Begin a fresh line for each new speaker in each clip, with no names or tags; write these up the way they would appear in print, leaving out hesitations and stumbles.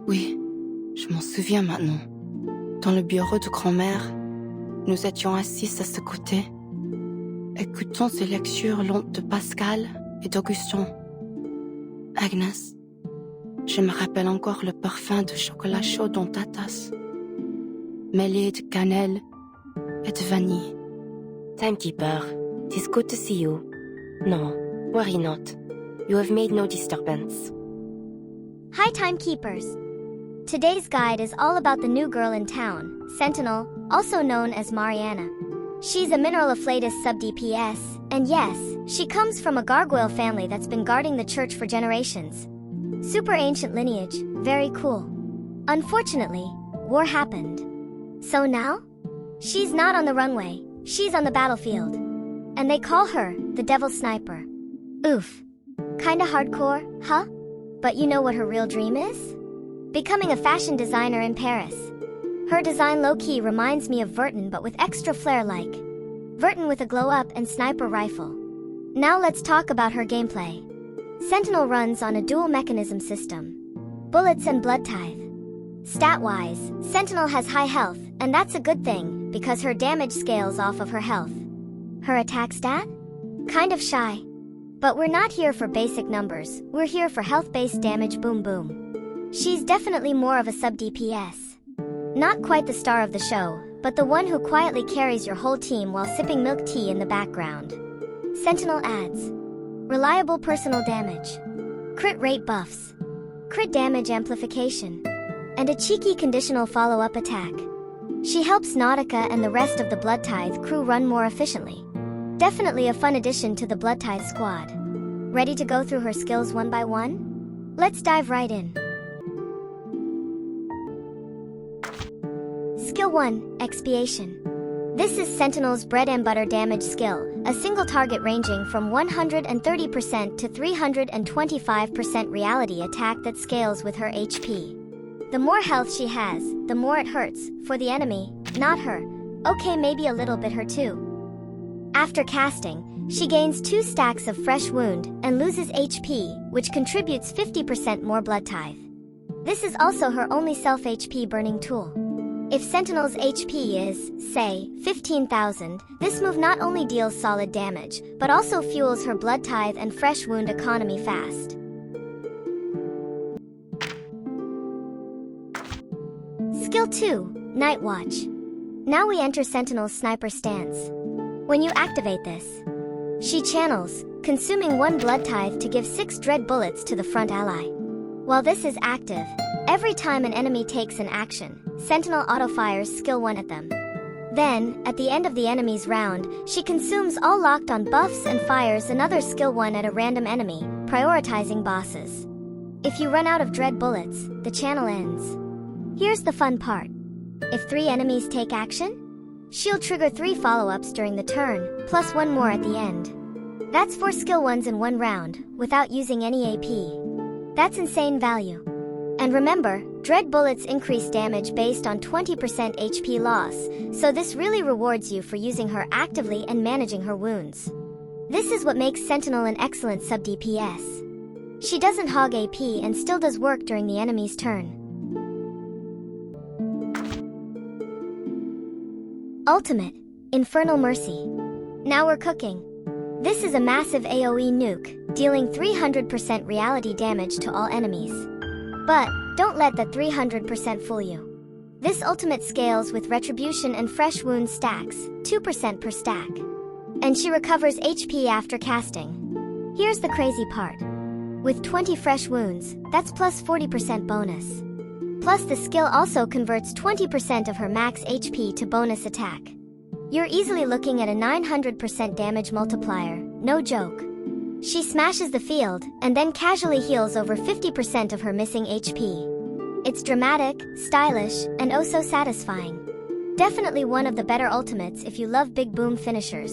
Oui, je m'en souviens maintenant. Dans le bureau de grand-mère, nous étions assis à ce côté, écoutant ces lectures lentes de Pascal et d'Augustin. Agnès, je me rappelle encore le parfum de chocolat chaud dans ta tasse, mêlé de cannelle et de vanille.
Timekeeper, it is good to see you. No, worry not. You have made no disturbance.
Hi, Timekeepers. Today's guide is all about the new girl in town, Sentinel, also known as Mariana. She's a mineral afflatus sub-DPS, and yes, she comes from a gargoyle family that's been guarding the church for generations. Super ancient lineage, very cool. Unfortunately, war happened. So now? She's not on the runway, she's on the battlefield. And they call her the Devil Sniper. Oof. Kinda hardcore, huh? But you know what her real dream is? Becoming a fashion designer in Paris. Her design low-key reminds me of Verton but with extra flair-like. Verton with a glow-up and sniper rifle. Now let's talk about her gameplay. Sentinel runs on a dual mechanism system. Bullets and blood tithe. Stat-wise, Sentinel has high health, and that's a good thing, because her damage scales off of her health. Her attack stat? Kind of shy. But we're not here for basic numbers, we're here for health-based damage boom boom. She's definitely more of a sub-DPS. Not quite the star of the show, but the one who quietly carries your whole team while sipping milk tea in the background. Sentinel adds reliable personal damage, crit rate buffs, crit damage amplification, and a cheeky conditional follow-up attack. She helps Nautica and the rest of the Blood Tithe crew run more efficiently. Definitely a fun addition to the Blood Tithe squad. Ready to go through her skills one by one? Let's dive right in. Skill 1, Expiation. This is Sentinel's bread and butter damage skill, a single target ranging from 130% to 325% reality attack that scales with her HP. The more health she has, the more it hurts, for the enemy, not her. Okay, maybe a little bit her too. After casting, she gains 2 stacks of fresh wound and loses HP, which contributes 50% more blood tithe. This is also her only self-HP burning tool. If Sentinel's HP is, say, 15,000, this move not only deals solid damage, but also fuels her blood tithe and fresh wound economy fast. Skill 2, Night Watch. Now we enter Sentinel's sniper stance. When you activate this, she channels, consuming 1 blood tithe to give 6 dread bullets to the front ally. While this is active, every time an enemy takes an action, Sentinel auto-fires skill 1 at them. Then, at the end of the enemy's round, she consumes all locked on buffs and fires another skill 1 at a random enemy, prioritizing bosses. If you run out of dread bullets, the channel ends. Here's the fun part. If 3 enemies take action, she'll trigger 3 follow-ups during the turn, plus 1 more at the end. That's 4 skill 1s in 1 round, without using any AP. That's insane value. And remember, dread bullets increase damage based on 20% HP loss, so this really rewards you for using her actively and managing her wounds. This is what makes Sentinel an excellent sub-DPS. She doesn't hog AP and still does work during the enemy's turn. Ultimate, Infernal Mercy. Now we're cooking. This is a massive AoE nuke, dealing 300% reality damage to all enemies. But, don't let the 300% fool you. This ultimate scales with retribution and fresh wound stacks, 2% per stack. And she recovers HP after casting. Here's the crazy part. With 20 fresh wounds, that's plus 40% bonus. Plus the skill also converts 20% of her max HP to bonus attack. You're easily looking at a 900% damage multiplier, no joke. She smashes the field, and then casually heals over 50% of her missing HP. It's dramatic, stylish, and oh so satisfying. Definitely one of the better ultimates if you love big boom finishers.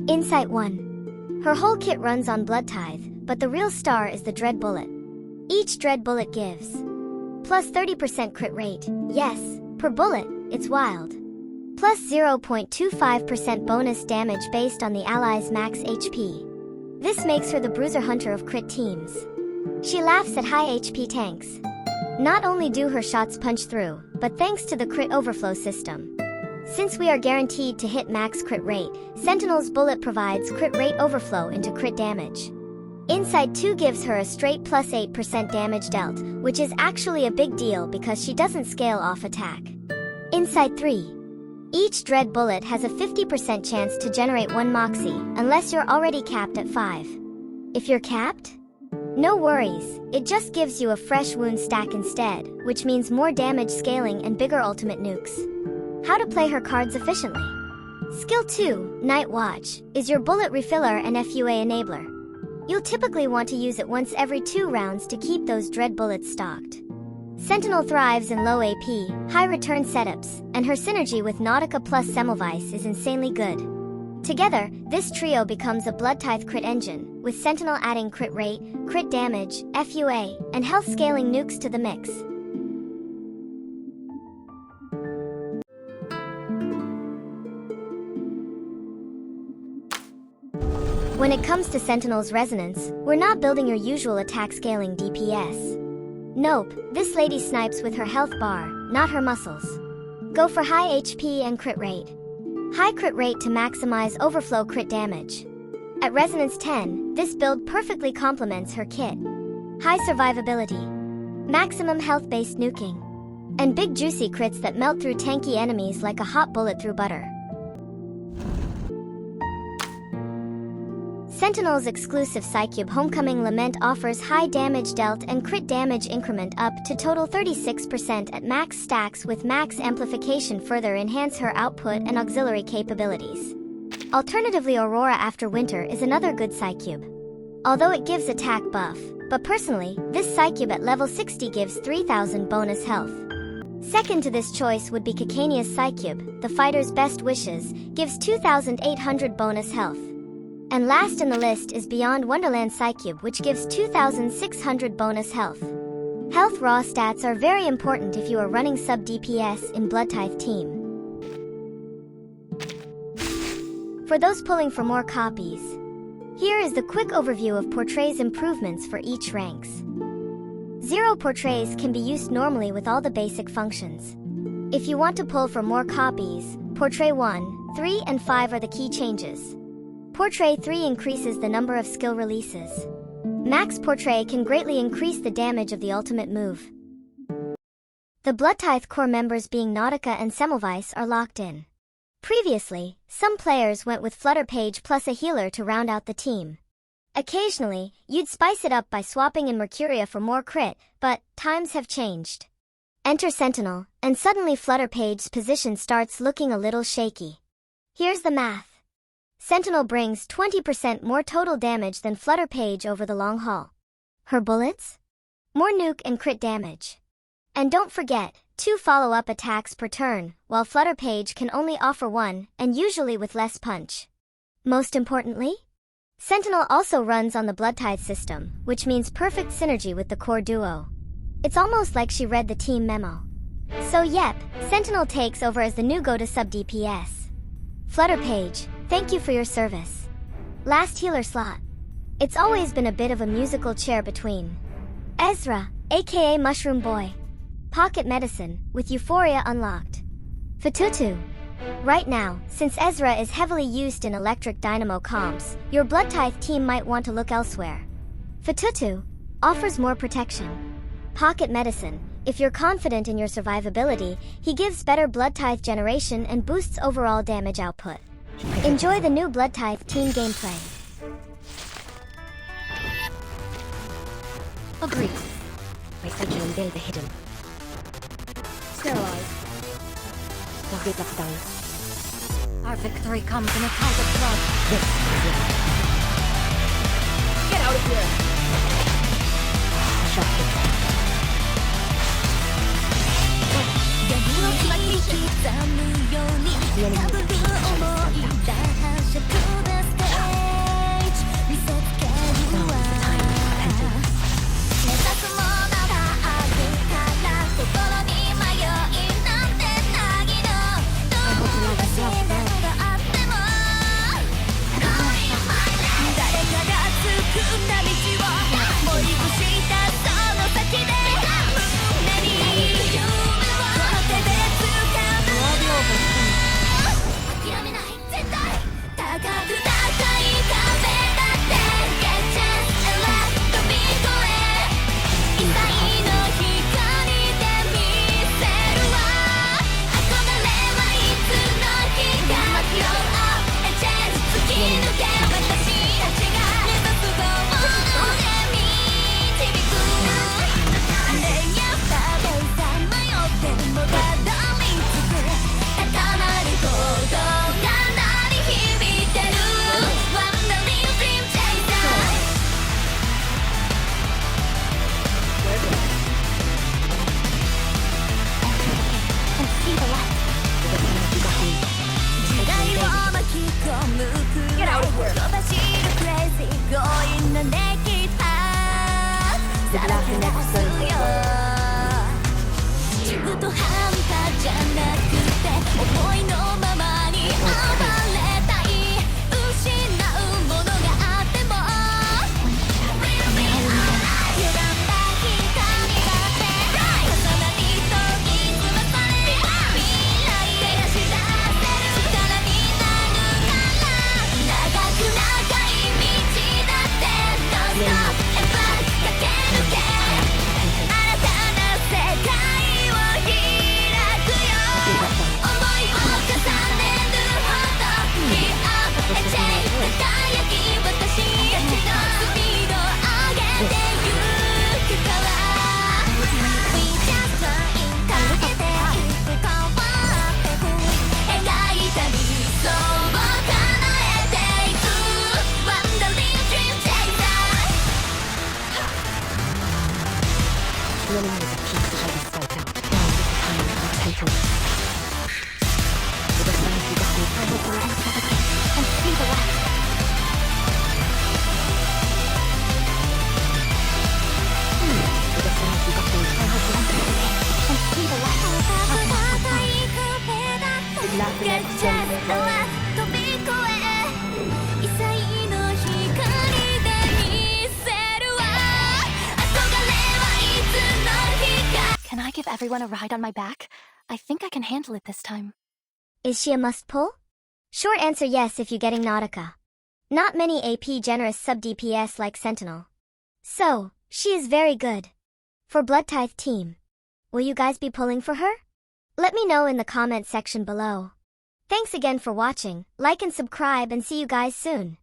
Insight 1. Her whole kit runs on blood tithe, but the real star is the dread bullet. Each dread bullet gives plus 30% crit rate, yes, per bullet, it's wild. plus 0.25% bonus damage based on the ally's max HP. This makes her the bruiser hunter of crit teams. She laughs at high HP tanks. Not only do her shots punch through, but thanks to the crit overflow system. Since we are guaranteed to hit max crit rate, Sentinel's bullet provides crit rate overflow into crit damage. Insight 2 gives her a straight plus 8% damage dealt, which is actually a big deal because she doesn't scale off attack. Insight 3. Each dread bullet has a 50% chance to generate 1 Moxie, unless you're already capped at 5. If you're capped? No worries, it just gives you a fresh wound stack instead, which means more damage scaling and bigger ultimate nukes. How to play her cards efficiently. Skill 2, Night Watch, is your bullet refiller and FUA enabler. You'll typically want to use it once every 2 rounds to keep those dread bullets stocked. Sentinel thrives in low AP, high return setups, and her synergy with Nautica plus Semmelweis is insanely good. Together, this trio becomes a Bloodtithe crit engine, with Sentinel adding crit rate, crit damage, FUA, and health scaling nukes to the mix. When it comes to Sentinel's resonance, we're not building your usual attack scaling DPS. Nope, this lady snipes with her health bar, not her muscles. Go for high HP and crit rate. High crit rate to maximize overflow crit damage. At Resonance 10, this build perfectly complements her kit. High survivability, maximum health-based nuking, and big juicy crits that melt through tanky enemies like a hot bullet through butter. Sentinel's exclusive Psycube Homecoming Lament offers high damage dealt and crit damage increment up to total 36% at max stacks with max amplification further enhance her output and auxiliary capabilities. Alternatively, Aurora After Winter is another good Psycube. Although it gives attack buff, but personally, this Psycube at level 60 gives 3000 bonus health. Second to this choice would be Kikania's Psycube, the fighter's best wishes, gives 2800 bonus health. And last in the list is Beyond Wonderland Psycube, which gives 2600 bonus health. Health raw stats are very important if you are running sub DPS in Bloodtithe team. For those pulling for more copies, here is the quick overview of Portray's improvements for each ranks. 0 Portrays can be used normally with all the basic functions. If you want to pull for more copies, Portray 1, 3 and 5 are the key changes. Portray 3 increases the number of skill releases. Max Portray can greatly increase the damage of the ultimate move. The Bloodtithe core members being Nautica and Semmelweis are locked in. Previously, some players went with Flutter Page plus a healer to round out the team. Occasionally, you'd spice it up by swapping in Mercuria for more crit, but times have changed. Enter Sentinel, and suddenly Flutter Page's position starts looking a little shaky. Here's the math. Sentinel brings 20% more total damage than Flutter Page over the long haul. Her bullets? More nuke and crit damage. And don't forget, 2 follow-up attacks per turn, while Flutter Page can only offer 1, and usually with less punch. Most importantly, Sentinel also runs on the Bloodtithe system, which means perfect synergy with the core duo. It's almost like she read the team memo. So yep, Sentinel takes over as the new go-to sub DPS. Flutter Page, thank you for your service. Last healer slot. It's always been a bit of a musical chair between Ezra, aka Mushroom Boy, Pocket Medicine, with Euphoria unlocked, Fatutu. Right now, since Ezra is heavily used in electric dynamo comps, your Bloodtithe team might want to look elsewhere. Fatutu offers more protection. Pocket Medicine, if you're confident in your survivability, he gives better Bloodtithe generation and boosts overall damage output. Enjoy the new Bloodtithe team gameplay.
Agreed. May sadya unveil the hidden.
Sterilized.
Bakit lakdang?
Our victory comes in a tide of blood.
This is it.
Get out of here!
Shocking.
「
everyone a ride on my back? I think I can handle it this time.
Is she a must-pull? Short answer yes if you're getting Nautica. Not many AP generous sub-DPS like Sentinel. So, she is very good. For Blood Tithe team, will you guys be pulling for her? Let me know in the comment section below. Thanks again for watching, like and subscribe and see you guys soon.